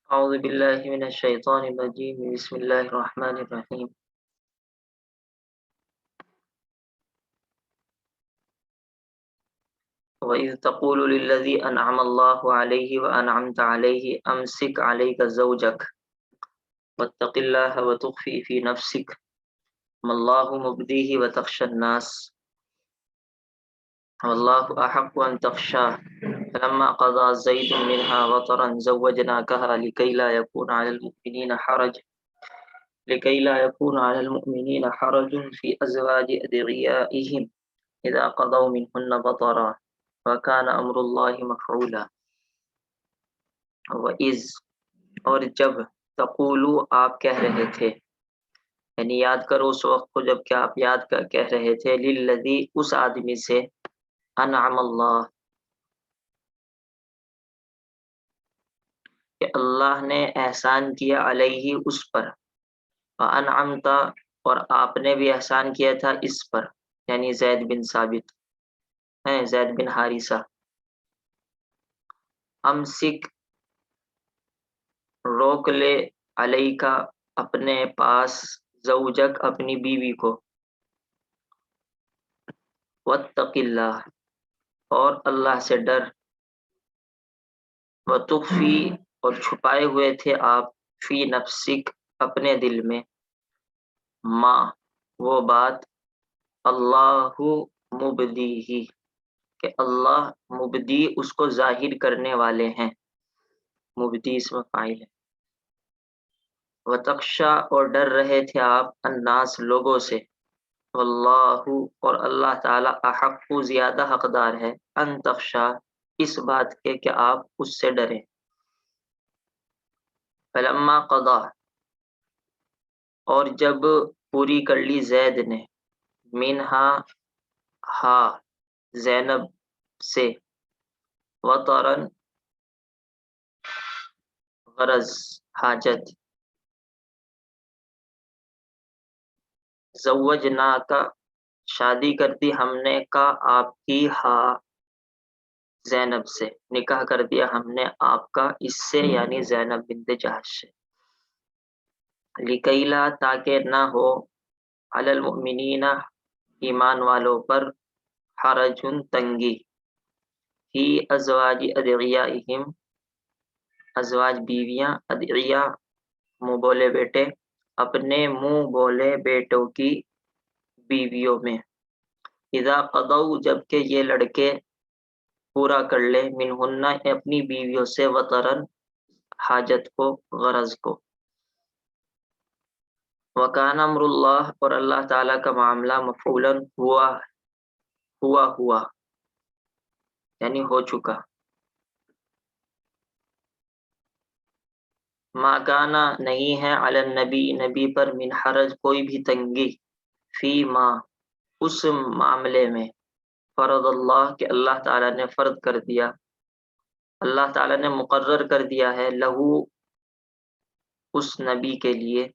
أعوذ بالله من الشيطان الرجيم بسم الله الرحمن الرحيم وإذ تقول للذي أنعم الله عليه وأنعمت عليه أمسك عليك زوجك واتق الله وتخفي في نفسك ما الله مبديه وتخشى الناس والله أحق أن تخشاه فلما قضى زيد منها وطرا زوجناكها لكي لا يكون على المؤمنين حرج في أزواج أدعيائهم إذا قضوا منهن وطرا وكان أمر الله مفعولا وإذ اور جب تقولو آپ کہہ رہے تھے، یعنی یاد کرو اس وقت کو جب کہ آپ کہہ رہے تھے للذی اس آدمی سے انعم اللہ کہ اللہ نے احسان کیا علیہ اس پر وانعمت اور آپ نے بھی احسان کیا تھا اس پر یعنی زید بن ثابت زید بن حارثہ امسک روک لے علیہ کا اپنے پاس زوجک اپنی بیوی کو واتق اللہ اور اللہ سے ڈر وتخفی اور چھپائے ہوئے تھے آپ فی نفسک اپنے دل میں ما وہ بات اللہ مبدی کہ اللہ مبدی اس کو ظاہر کرنے والے ہیں مبدی اسم فاعل ہے وتخشا اور ڈر رہے تھے آپ الناس لوگوں سے واللہ اور اللہ تعالی احق زیادہ حقدار ہے ان تخشا اس بات کے کہ آپ اس سے ڈریں فلما قضا اور جب پوری کر لی زید نے منہا ہا زینب سے وطرن غرض حاجت زوجنا کا شادی کر دی ہم نے کا آپ کی ہاں زینب سے نکاح کر دیا ہم نے آپ کا اس سے یعنی زینب بنت جہش سے لکیلا تاکہ نہ ہو علی المؤمنین ایمان والوں پر حرجن تنگی فی ازواج ادعیائہم ازواج بیویاں ادعیاء منہ بولے بیٹے اپنے منہ بولے بیٹوں کی بیویوں میں اذا قضوا جبکہ یہ لڑکے پورا کر لے منہن اپنی بیویوں سے وطرن حاجت کو غرض کو وکان امر اللہ اور اللہ تعالیٰ کا معاملہ مفعولا ہوا یعنی ہو چکا ما کانا نہیں ہے علی النبی نبی پر من حرج کوئی بھی تنگی فی ما اس معاملے میں فرض اللہ کہ اللہ تعالیٰ نے فرض کر دیا اللہ تعالیٰ نے مقرر کر دیا ہے لہو اس نبی کے لیے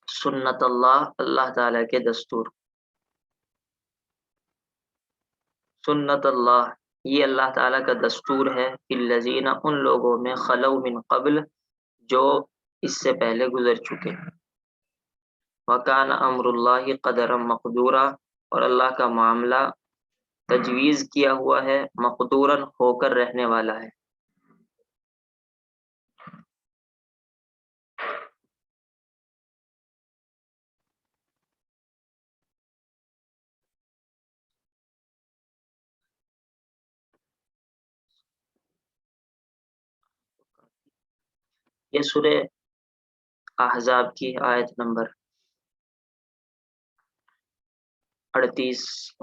سنت اللہ اللہ تعالیٰ کے دستور سنت اللہ یہ اللہ تعالیٰ کا دستور ہے الذین ان لوگوں میں خلو من قبل جو اس سے پہلے گزر چکے وکان امر اللہ قدرا مقدورا اور اللہ کا معاملہ تجویز کیا ہوا ہے مقدورا ہو کر رہنے والا ہے یہ سورہ احزاب کی آیت نمبر 37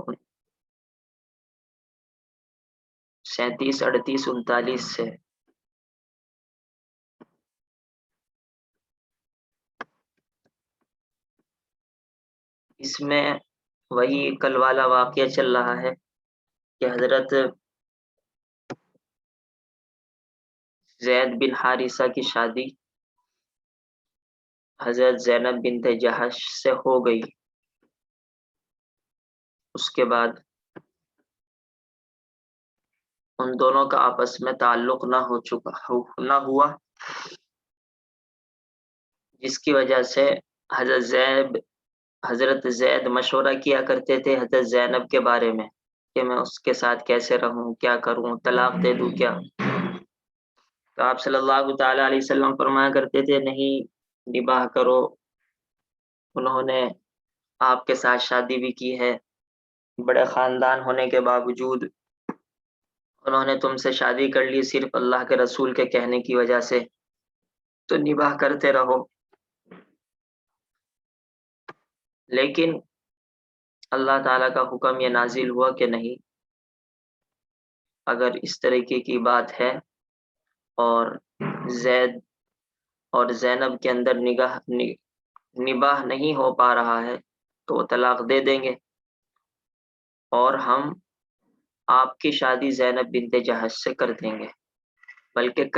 38 39 سے اس میں وہی کل والا واقعہ چل رہا ہے کہ حضرت زید بن حارثہ کی شادی حضرت زینب بنت جہش سے ہو گئی اس کے بعد ان دونوں کا آپس میں تعلق نہ ہوا، جس کی وجہ سے حضرت زید مشورہ کیا کرتے تھے حضرت زینب کے بارے میں کہ میں اس کے ساتھ کیسے رہوں، کیا کروں، طلاق دے دوں کیا؟ تو آپ صلی اللہ تعالی علیہ وسلم فرمایا کرتے تھے نہیں، نباہ کرو۔ انہوں نے آپ کے ساتھ شادی بھی کی ہے، بڑے خاندان ہونے کے باوجود انہوں نے تم سے شادی کر لی صرف اللہ کے رسول کے کہنے کی وجہ سے، تو نباہ کرتے رہو۔ لیکن اللہ تعالیٰ کا حکم یہ نازل ہوا کہ نہیں، اگر اس طریقے کی بات ہے اور زید اور زینب کے اندر نباہ نہیں ہو پا رہا ہے تو وہ طلاق دے دیں گے، اور ہم آپ کی شادی زینب بنت جہش سے کر دیں گے، بلکہ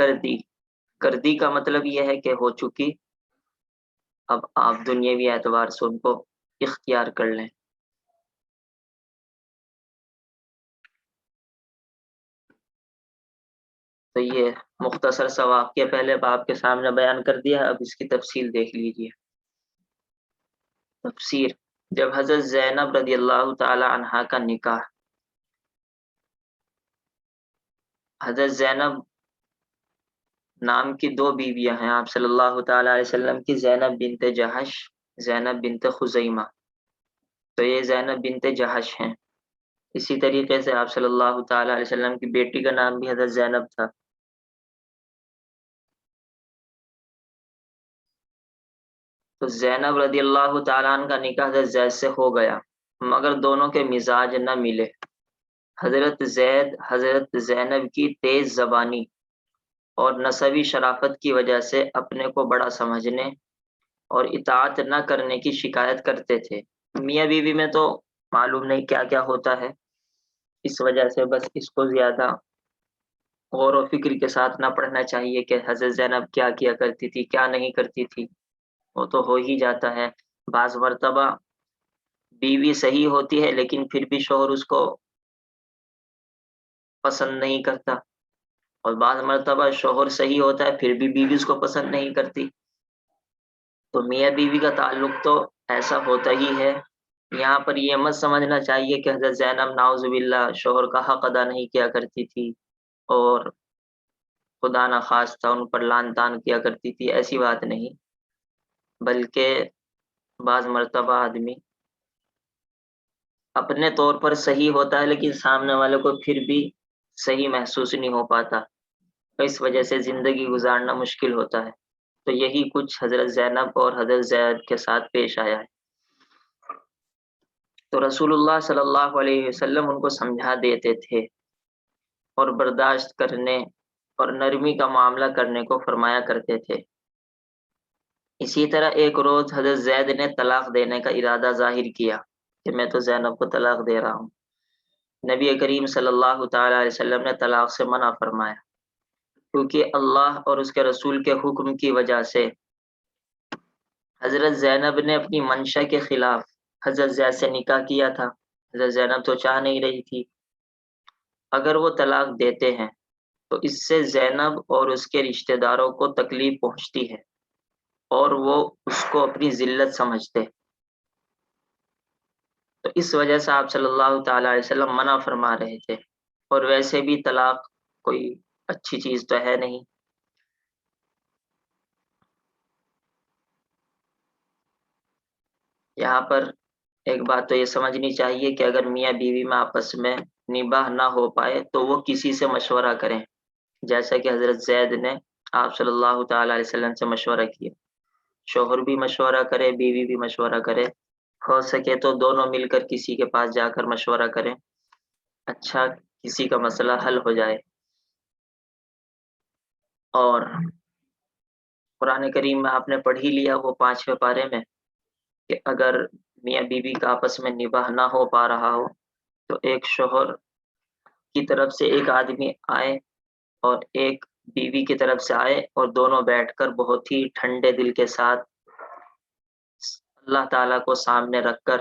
کر دی کا مطلب یہ ہے کہ ہو چکی، اب آپ دنیاوی اعتبار سے ان کو اختیار کر لیں۔ تو یہ مختصر سا واقعہ پہلے آپ کے سامنے بیان کر دیا، اب اس کی تفصیل دیکھ لیجیے۔ تفسیر: جب حضرت زینب رضی اللہ تعالی عنہا کا نکاح، حضرت زینب نام کی دو بیویاں ہیں آپ صلی اللہ تعالی علیہ وسلم کی، زینب بنت جہش، زینب بنت خزیمہ، تو یہ زینب بنت جہش ہیں۔ اسی طریقے سے آپ صلی اللہ تعالی علیہ وسلم کی بیٹی کا نام بھی حضرت زینب تھا۔ تو زینب رضی اللہ تعالیٰ عنہ کا نکاح حضرت زید سے ہو گیا، مگر دونوں کے مزاج نہ ملے۔ حضرت زید حضرت زینب کی تیز زبانی اور نسبی شرافت کی وجہ سے اپنے کو بڑا سمجھنے اور اطاعت نہ کرنے کی شکایت کرتے تھے۔ میاں بیوی میں تو معلوم نہیں کیا کیا ہوتا ہے، اس وجہ سے بس اس کو زیادہ غور و فکر کے ساتھ نہ پڑھنا چاہیے کہ حضرت زینب کیا کیا کرتی تھی، کیا نہیں کرتی تھی، وہ تو ہو ہی جاتا ہے۔ بعض مرتبہ بیوی صحیح ہوتی ہے لیکن پھر بھی شوہر اس کو پسند نہیں کرتا، اور بعض مرتبہ شوہر صحیح ہوتا ہے پھر بھی بیوی اس کو پسند نہیں کرتی۔ تو میاں بیوی کا تعلق تو ایسا ہوتا ہی ہے۔ یہاں پر یہ مت سمجھنا چاہیے کہ حضرت زینب نعوذ باللہ شوہر کا حق ادا نہیں کیا کرتی تھی اور خدا نخواستہ ان پر لعن طعن کیا کرتی تھی، ایسی بات نہیں، بلکہ بعض مرتبہ آدمی اپنے طور پر صحیح ہوتا ہے لیکن سامنے والے کو پھر بھی صحیح محسوس نہیں ہو پاتا، اس وجہ سے زندگی گزارنا مشکل ہوتا ہے۔ تو یہی کچھ حضرت زینب اور حضرت زید کے ساتھ پیش آیا ہے۔ تو رسول اللہ صلی اللہ علیہ وسلم ان کو سمجھا دیتے تھے اور برداشت کرنے اور نرمی کا معاملہ کرنے کو فرمایا کرتے تھے۔ اسی طرح ایک روز حضرت زید نے طلاق دینے کا ارادہ ظاہر کیا کہ میں تو زینب کو طلاق دے رہا ہوں۔ نبی کریم صلی اللہ تعالی علیہ وسلم نے طلاق سے منع فرمایا، کیونکہ اللہ اور اس کے رسول کے حکم کی وجہ سے حضرت زینب نے اپنی منشا کے خلاف حضرت زید سے نکاح کیا تھا۔ حضرت زینب تو چاہ نہیں رہی تھی۔ اگر وہ طلاق دیتے ہیں تو اس سے زینب اور اس کے رشتہ داروں کو تکلیف پہنچتی ہے اور وہ اس کو اپنی ذلت سمجھتے، تو اس وجہ سے آپ صلی اللہ تعالی علیہ وسلم منع فرما رہے تھے، اور ویسے بھی طلاق کوئی اچھی چیز تو ہے نہیں۔ یہاں پر ایک بات تو یہ سمجھنی چاہیے کہ اگر میاں بیوی میں آپس میں نباہ نہ ہو پائے تو وہ کسی سے مشورہ کریں، جیسا کہ حضرت زید نے آپ صلی اللہ تعالی علیہ وسلم سے مشورہ کیا۔ شوہر بھی مشورہ کرے، بیوی بھی مشورہ کرے، ہو سکے تو دونوں مل کر کسی کے پاس جا کر مشورہ کریں، اچھا کسی کا مسئلہ حل ہو جائے۔ اور قرآن کریم میں آپ نے پڑھ ہی لیا وہ 5ویں پارے میں کہ اگر میاں بیوی کا آپس میں نباہ نہ ہو پا رہا ہو تو ایک شوہر کی طرف سے ایک آدمی آئے اور ایک بیوی کی طرف سے آئے، اور دونوں بیٹھ کر بہت ہی ٹھنڈے دل کے ساتھ اللہ تعالیٰ کو سامنے رکھ کر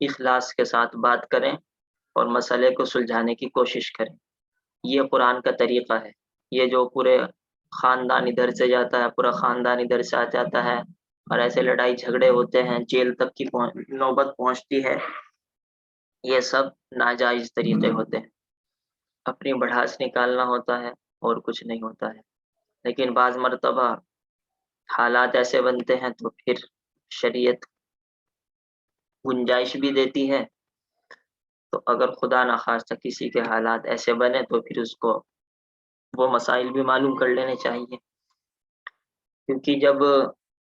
اخلاص کے ساتھ بات کریں اور مسئلے کو سلجھانے کی کوشش کریں۔ یہ قرآن کا طریقہ ہے. یہ جو پورے خاندان ادھر سے جاتا ہے، پورا خاندان ادھر سے آ جاتا ہے، اور ایسے لڑائی جھگڑے ہوتے ہیں، جیل تک کی نوبت پہنچتی ہے، یہ سب ناجائز طریقے ہوتے ہیں. اپنی بڑھاس نکالنا ہوتا ہے اور کچھ نہیں ہوتا ہے. لیکن بعض مرتبہ حالات ایسے بنتے ہیں تو پھر شریعت گنجائش بھی دیتی ہے. تو اگر خدا نخواستہ کسی کے حالات ایسے بنے تو پھر اس کو وہ مسائل بھی معلوم کر لینے چاہیے. کیونکہ جب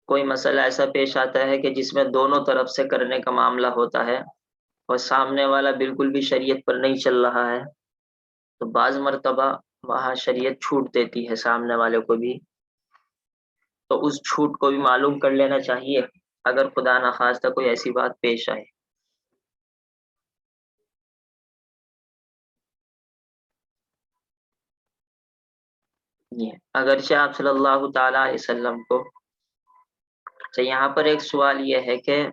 کوئی مسئلہ ایسا پیش آتا ہے کہ جس میں دونوں طرف سے کرنے کا معاملہ ہوتا ہے اور سامنے والا بالکل بھی شریعت پر نہیں چل رہا ہے، تو بعض مرتبہ وہاں شریعت چھوٹ دیتی ہے سامنے والے کو بھی. تو اس چھوٹ کو بھی معلوم کر لینا چاہیے اگر خدا نخواستہ کوئی ایسی بات پیش آئے. یہ اگرچہ آپ صلی اللہ تعالیٰ علیہ وسلم کو، اچھا یہاں پر ایک سوال یہ ہے کہ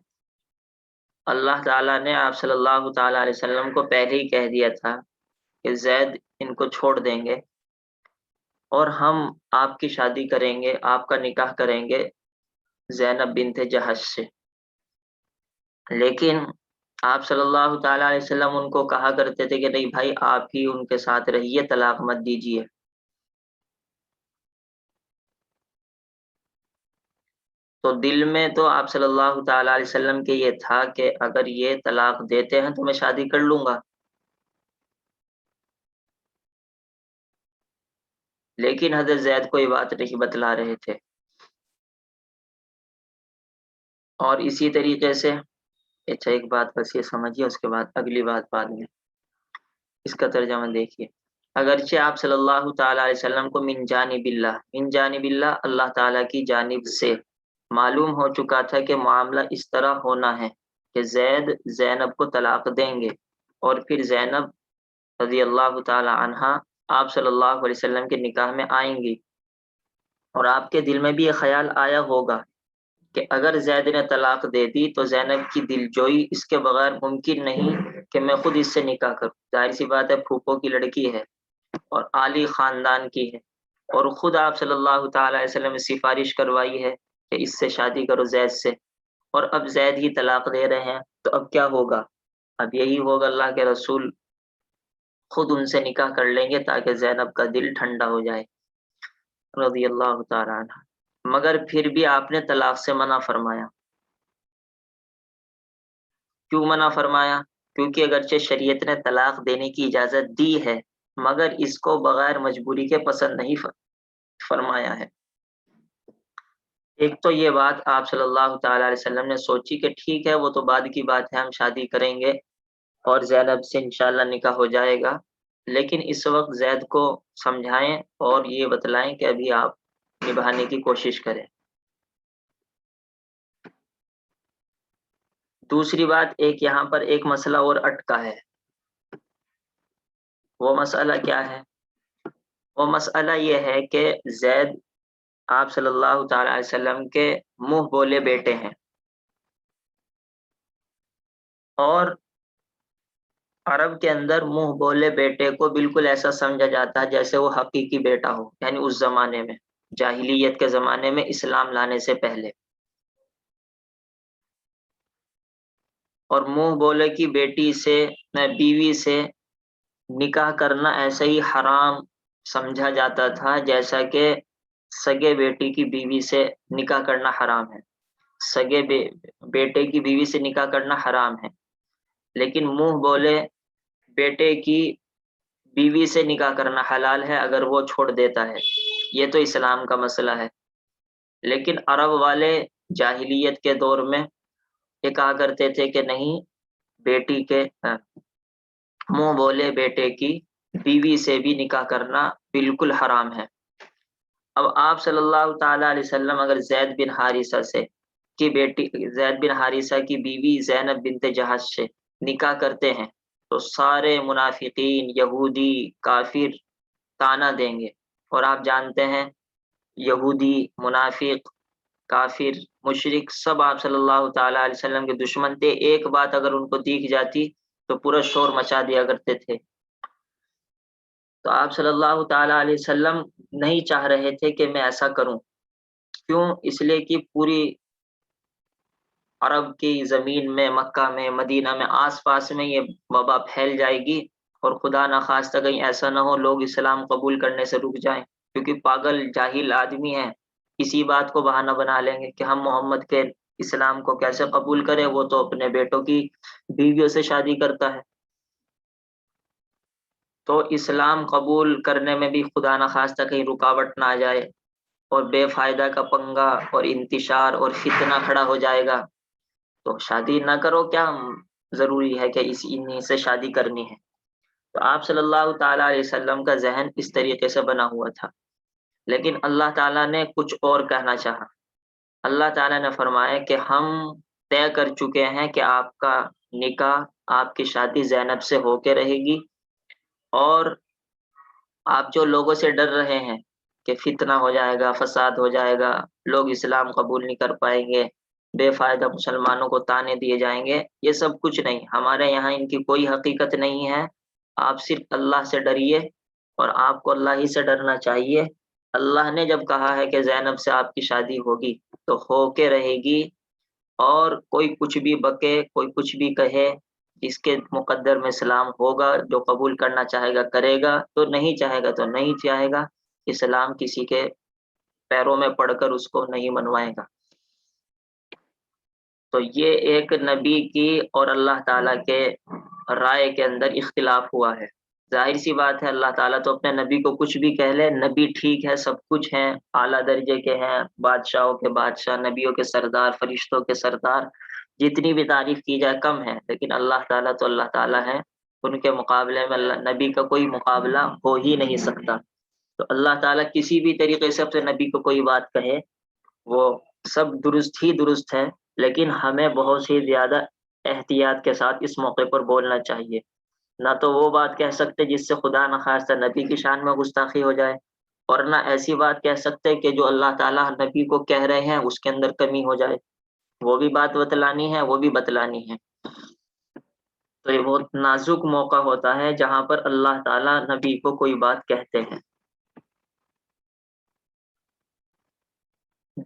اللہ تعالیٰ نے آپ صلی اللہ تعالیٰ علیہ وسلم کو پہلے ہی کہہ دیا تھا کہ زید ان کو چھوڑ دیں گے اور ہم آپ کی شادی کریں گے، آپ کا نکاح کریں گے زینب بنت جہش سے. لیکن آپ صلی اللہ تعالیٰ علیہ وسلم ان کو کہا کرتے تھے کہ نہیں بھائی آپ ہی ان کے ساتھ رہیے، طلاق مت دیجیے. تو دل میں تو آپ صلی اللہ تعالیٰ علیہ وسلم کے یہ تھا کہ اگر یہ طلاق دیتے ہیں تو میں شادی کر لوں گا. لیکن حضرت زید کو یہ بات نہیں بتلا رہے تھے. اور اسی طریقے سے اچھا ایک بات بس یہ سمجھیے، اس کے بعد اگلی بات بعد میں. اس کا ترجمہ دیکھیے. اگرچہ آپ صلی اللہ تعالیٰ علیہ وسلم کو من جانب اللہ اللہ تعالیٰ کی جانب سے معلوم ہو چکا تھا کہ معاملہ اس طرح ہونا ہے کہ زید زینب کو طلاق دیں گے، اور پھر زینب رضی اللہ تعالی عنہا آپ صلی اللہ علیہ وسلم کے نکاح میں آئیں گی. اور آپ کے دل میں بھی یہ خیال آیا ہوگا کہ اگر زید نے طلاق دے دی تو زینب کی دل جوئی اس کے بغیر ممکن نہیں کہ میں خود اس سے نکاح کروں. ظاہر سی بات ہے، پھوپھو کی لڑکی ہے اور عالی خاندان کی ہے، اور خود آپ صلی اللہ تعالی علیہ وسلم نے سفارش کروائی ہے کہ اس سے شادی کرو زید سے، اور اب زید ہی طلاق دے رہے ہیں تو اب کیا ہوگا؟ اب یہی ہوگا اللہ کے رسول خود ان سے نکاح کر لیں گے تاکہ زینب کا دل ٹھنڈا ہو جائے رضی اللہ تعالی عنہ. مگر پھر بھی آپ نے طلاق سے منع فرمایا. کیوں منع فرمایا؟ کیونکہ اگرچہ شریعت نے طلاق دینے کی اجازت دی ہے مگر اس کو بغیر مجبوری کے پسند نہیں فرمایا ہے. ایک تو یہ بات آپ صلی اللہ تعالی علیہ وسلم نے سوچی کہ ٹھیک ہے وہ تو بعد کی بات ہے، ہم شادی کریں گے اور زینب سے انشاءاللہ نکاح ہو جائے گا، لیکن اس وقت زید کو سمجھائیں اور یہ بتلائیں کہ ابھی آپ نبھانے کی کوشش کریں. دوسری بات، ایک یہاں پر ایک مسئلہ اور اٹکا ہے. وہ مسئلہ کیا ہے؟ وہ مسئلہ یہ ہے کہ زید آپ صلی اللہ تعالی علیہ وسلم کے منہ بولے بیٹے ہیں، اور عرب کے اندر منہ بولے بیٹے کو بالکل ایسا سمجھا جاتا ہے جیسے وہ حقیقی بیٹا ہو. یعنی اس زمانے میں، جاہلیت کے زمانے میں، اسلام لانے سے پہلے. اور منہ بولے کی بیٹی سے، بیوی سے نکاح کرنا ایسا ہی حرام سمجھا جاتا تھا جیسا کہ سگے بیٹی کی بیوی سے نکاح کرنا حرام ہے. سگے بیٹے کی بیوی سے نکاح کرنا حرام ہے، لیکن منہ بولے بیٹے کی بیوی سے نکاح کرنا حلال ہے اگر وہ چھوڑ دیتا ہے. یہ تو اسلام کا مسئلہ ہے. لیکن عرب والے جاہلیت کے دور میں یہ کہا کرتے تھے کہ نہیں، بیٹی کے منہ بولے بیٹے کی بیوی سے بھی نکاح کرنا بالکل حرام ہے. اب آپ صلی اللہ تعالی علیہ وسلم اگر زید بن حارثہ سے کی بیٹی، زید بن حارثہ کی بیوی زینب بنت جہش سے نکاح کرتے ہیں تو سارے منافقین، یہودی، کافر تانا دیں گے. اور آپ جانتے ہیں یہودی، منافق، کافر، مشرک سب آپ صلی اللہ تعالی علیہ وسلم کے دشمن تھے. ایک بات اگر ان کو دیکھ جاتی تو پورا شور مچا دیا کرتے تھے. تو آپ صلی اللہ تعالی علیہ وسلم نہیں چاہ رہے تھے کہ میں ایسا کروں. کیوں؟ اس لیے کہ پوری عرب کی زمین میں، مکہ میں، مدینہ میں، آس پاس میں یہ وبا پھیل جائے گی، اور خدا نخواستہ کہیں ایسا نہ ہو لوگ اسلام قبول کرنے سے رک جائیں، کیونکہ پاگل جاہل آدمی ہیں، اسی بات کو بہانہ بنا لیں گے کہ ہم محمد کے اسلام کو کیسے قبول کریں، وہ تو اپنے بیٹوں کی بیویوں سے شادی کرتا ہے. تو اسلام قبول کرنے میں بھی خدا نخواستہ کہیں رکاوٹ نہ آ جائے، اور بے فائدہ کا پنگا اور انتشار اور فتنہ کھڑا ہو جائے گا، تو شادی نہ کرو. کیا ضروری ہے کہ انہی سے شادی کرنی ہے؟ تو آپ صلی اللہ تعالی علیہ وسلم کا ذہن اس طریقے سے بنا ہوا تھا. لیکن اللہ تعالیٰ نے کچھ اور کہنا چاہا. اللہ تعالیٰ نے فرمایا کہ ہم طے کر چکے ہیں کہ آپ کا نکاح، آپ کی شادی زینب سے ہو کے رہے گی، اور آپ جو لوگوں سے ڈر رہے ہیں کہ فتنہ ہو جائے گا، فساد ہو جائے گا، لوگ اسلام قبول نہیں کر پائیں گے، بے فائدہ مسلمانوں کو تانے دیے جائیں گے، یہ سب کچھ نہیں. ہمارے یہاں ان کی کوئی حقیقت نہیں ہے. آپ صرف اللہ سے ڈریے، اور آپ کو اللہ ہی سے ڈرنا چاہیے. اللہ نے جب کہا ہے کہ زینب سے آپ کی شادی ہوگی تو ہو کے رہے گی، اور کوئی کچھ بھی بکے، کوئی کچھ بھی کہے، جس کے مقدر میں اسلام ہوگا، جو قبول کرنا چاہے گا کرے گا، تو نہیں چاہے گا تو نہیں چاہے گا. اسلام کسی کے پیروں میں پڑھ کر اس کو نہیں منوائے گا. تو یہ ایک نبی کی اور اللہ تعالیٰ کے رائے کے اندر اختلاف ہوا ہے. ظاہر سی بات ہے، اللہ تعالیٰ تو اپنے نبی کو کچھ بھی کہہ لے، نبی ٹھیک ہے، سب کچھ ہیں، اعلیٰ درجے کے ہیں، بادشاہوں کے بادشاہ، نبیوں کے سردار، فرشتوں کے سردار، جتنی بھی تعریف کی جائے کم ہے. لیکن اللہ تعالیٰ تو اللہ تعالیٰ ہے، ان کے مقابلے میں نبی کا کوئی مقابلہ ہو ہی نہیں سکتا. تو اللہ تعالیٰ کسی بھی طریقے سے اپنے نبی کو کوئی بات کہے، وہ سب درست ہی درست ہے. لیکن ہمیں بہت سی زیادہ احتیاط کے ساتھ اس موقع پر بولنا چاہیے. نہ تو وہ بات کہہ سکتے جس سے خدا نخواستہ نبی کی شان میں گستاخی ہو جائے، اور نہ ایسی بات کہہ سکتے کہ جو اللہ تعالیٰ نبی کو کہہ رہے ہیں اس کے اندر کمی ہو جائے. وہ بھی بات بتلانی ہے، وہ بھی بتلانی ہے. تو یہ بہت نازک موقع ہوتا ہے جہاں پر اللہ تعالیٰ نبی کو کوئی بات کہتے ہیں.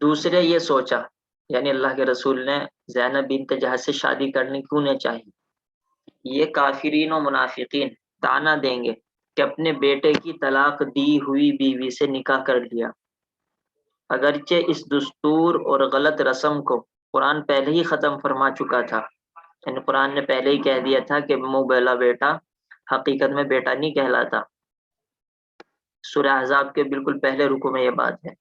دوسرے یہ سوچا، یعنی اللہ کے رسول نے زینب بنت جہش سے شادی کرنی کیوں نہیں چاہی. یہ کافرین و منافقین تانا دیں گے کہ اپنے بیٹے کی طلاق دی ہوئی بیوی سے نکاح کر لیا. اگرچہ اس دستور اور غلط رسم کو قرآن پہلے ہی ختم فرما چکا تھا، یعنی قرآن نے پہلے ہی کہہ دیا تھا کہ منہ بیلا بیٹا حقیقت میں بیٹا نہیں کہلاتا. سورہ احزاب کے بالکل پہلے رکوع میں یہ بات ہے.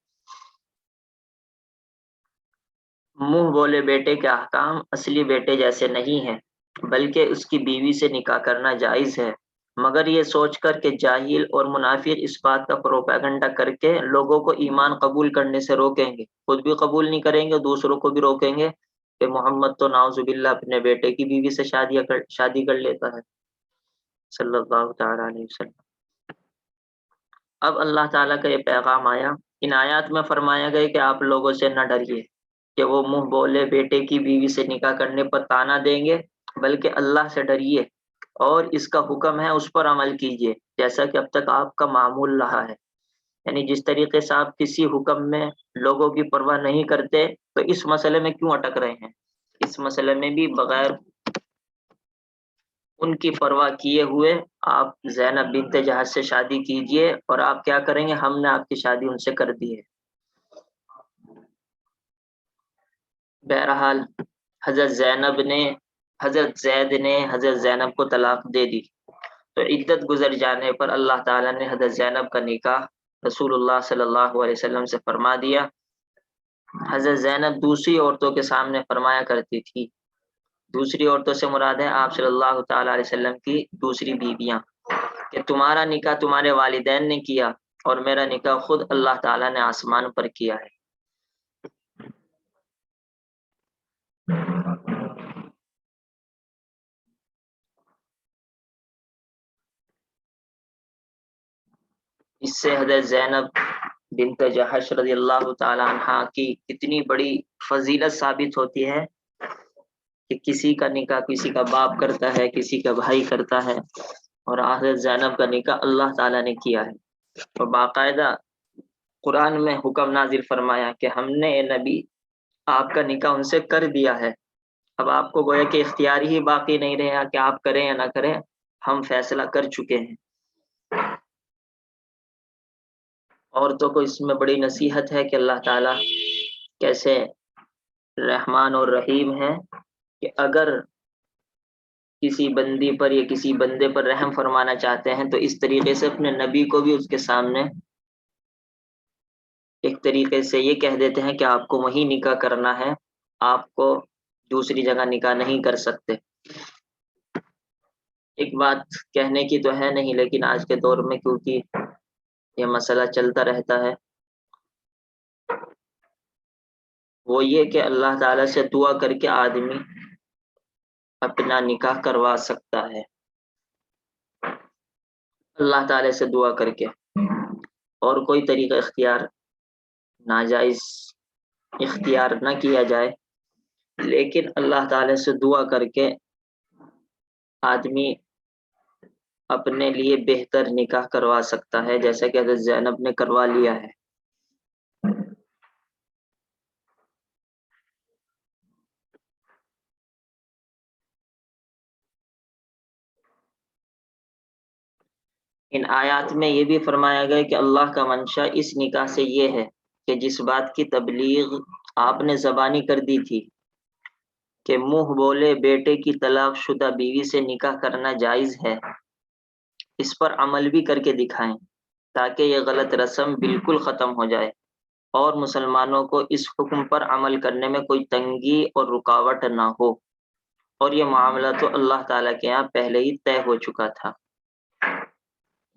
منہ بولے بیٹے کے احکام اصلی بیٹے جیسے نہیں ہیں، بلکہ اس کی بیوی سے نکاح کرنا جائز ہے، مگر یہ سوچ کر کہ جاہل اور منافق اس بات کا پروپیگنڈا کر کے لوگوں کو ایمان قبول کرنے سے روکیں گے، خود بھی قبول نہیں کریں گے، دوسروں کو بھی روکیں گے کہ محمد تو نعوذ باللہ اپنے بیٹے کی بیوی سے شادی کر لیتا ہے صلی اللہ تعالی علیہ وسلم. اب اللہ تعالیٰ کا یہ پیغام آیا. ان آیات میں فرمایا گیا کہ آپ لوگوں سے نہ ڈریے کہ وہ منہ بولے بیٹے کی بیوی سے نکاح کرنے پر تانا دیں گے، بلکہ اللہ سے ڈریے اور اس کا حکم ہے اس پر عمل کیجیے جیسا کہ اب تک آپ کا معمول رہا ہے. یعنی جس طریقے سے آپ کسی حکم میں لوگوں کی پرواہ نہیں کرتے، تو اس مسئلے میں کیوں اٹک رہے ہیں؟ اس مسئلے میں بھی بغیر ان کی پرواہ کیے ہوئے آپ زینب بنت جہش سے شادی کیجئے، اور آپ کیا کریں گے؟ ہم نے آپ کی شادی ان سے کر دی ہے. بہرحال حضرت زید نے حضرت زینب کو طلاق دے دی. تو عدت گزر جانے پر اللہ تعالیٰ نے حضرت زینب کا نکاح رسول اللہ صلی اللہ علیہ وسلم سے فرما دیا. حضرت زینب دوسری عورتوں کے سامنے فرمایا کرتی تھی، دوسری عورتوں سے مراد ہے آپ صلی اللہ تعالی علیہ وسلم کی دوسری بیویاں، کہ تمہارا نکاح تمہارے والدین نے کیا اور میرا نکاح خود اللہ تعالیٰ نے آسمان پر کیا ہے. اس سے حضرت زینب بنت جہش رضی اللہ تعالی عنہ کی کتنی بڑی فضیلت ثابت ہوتی ہے کہ کسی کا نکاح کسی کا باپ کرتا ہے، کسی کا بھائی کرتا ہے. اور حضرت زینب کا نکاح اللہ تعالیٰ نے کیا ہے، اور باقاعدہ قرآن میں حکم نازل فرمایا کہ ہم نے اے نبی آپ کا نکاح ان سے کر دیا ہے، اب آپ کو گویا کہ اختیار ہی باقی نہیں رہا کہ آپ کریں یا نہ کریں، ہم فیصلہ کر چکے ہیں۔ عورتوں کو اس میں بڑی نصیحت ہے کہ اللہ تعالیٰ کیسے رحمان اور رحیم ہے، کہ اگر کسی بندی پر یا کسی بندے پر رحم فرمانا چاہتے ہیں تو اس طریقے سے اپنے نبی کو بھی اس کے سامنے ایک طریقے سے یہ کہہ دیتے ہیں کہ آپ کو وہی نکاح کرنا ہے، آپ کو دوسری جگہ نکاح نہیں کر سکتے۔ ایک بات کہنے کی تو ہے نہیں، لیکن آج کے دور میں کیونکہ یہ مسئلہ چلتا رہتا ہے، وہ یہ کہ اللہ تعالیٰ سے دعا کر کے آدمی اپنا نکاح کروا سکتا ہے، اللہ تعالیٰ سے دعا کر کے، اور کوئی طریقہ اختیار ناجائز اختیار نہ کیا جائے، لیکن اللہ تعالیٰ سے دعا کر کے آدمی اپنے لیے بہتر نکاح کروا سکتا ہے، جیسا کہ حضرت زینب نے کروا لیا ہے۔ ان آیات میں یہ بھی فرمایا گیا کہ اللہ کا منشا اس نکاح سے یہ ہے کہ جس بات کی تبلیغ آپ نے زبانی کر دی تھی کہ منہ بولے بیٹے کی طلاق شدہ بیوی سے نکاح کرنا جائز ہے، اس پر عمل بھی کر کے دکھائیں تاکہ یہ غلط رسم بالکل ختم ہو جائے اور مسلمانوں کو اس حکم پر عمل کرنے میں کوئی تنگی اور رکاوٹ نہ ہو، اور یہ معاملہ تو اللہ تعالیٰ کے یہاں پہلے ہی طے ہو چکا تھا۔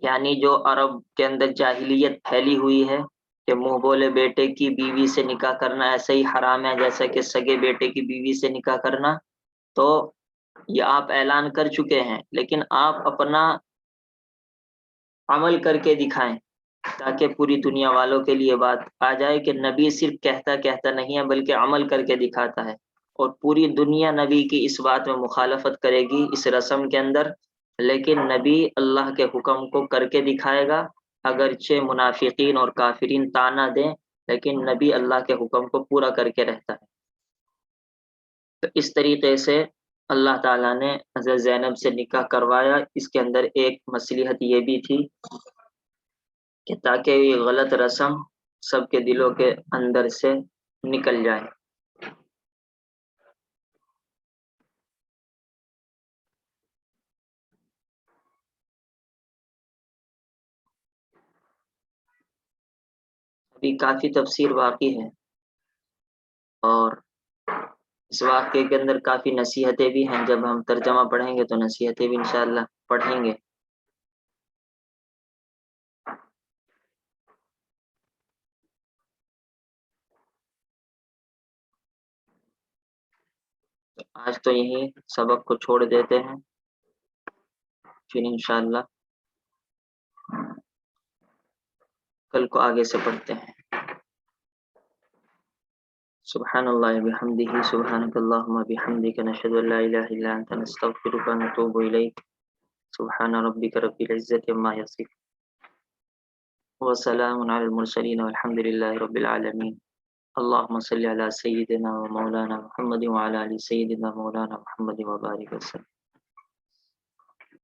یعنی جو عرب کے اندر جاہلیت پھیلی ہوئی ہے کہ منہ بولے بیٹے کی بیوی سے نکاح کرنا ایسے ہی حرام ہے جیسا کہ سگے بیٹے کی بیوی سے نکاح کرنا، تو یہ آپ اعلان کر چکے ہیں، لیکن آپ اپنا عمل کر کے دکھائیں تاکہ پوری دنیا والوں کے لیے بات آ جائے کہ نبی صرف کہتا نہیں ہے بلکہ عمل کر کے دکھاتا ہے، اور پوری دنیا نبی کی اس بات میں مخالفت کرے گی اس رسم کے اندر، لیکن نبی اللہ کے حکم کو کر کے دکھائے گا، اگرچہ منافقین اور کافرین تانا دیں لیکن نبی اللہ کے حکم کو پورا کر کے رہتا ہے۔ تو اس طریقے سے اللہ تعالیٰ نے حضرت زینب سے نکاح کروایا، اس کے اندر ایک مصلحت یہ بھی تھی کہ تاکہ یہ غلط رسم سب کے دلوں کے اندر سے نکل جائے۔ ابھی کافی تفسیر باقی ہے، اور اس واقعے کے اندر کافی نصیحتیں بھی ہیں، جب ہم ترجمہ پڑھیں گے تو نصیحتیں بھی انشاءاللہ پڑھیں گے۔ آج تو یہیں سبق کو چھوڑ دیتے ہیں، پھر انشاءاللہ کل کو آگے سے پڑھتے ہیں۔ سبحان اللہ بحمدہ، سبحانک اللہم بحمدک، نشہد ان لا الہ الا انت، نستغفرک ونتوب الیک، سبحان ربک رب العزت عما یصفون وسلام علی المرسلین والحمد للہ رب العالمین۔ اللہم صلی علی سیدنا و مولانا محمد وعلی آل سیدنا مولانا محمد وبارک وسلم۔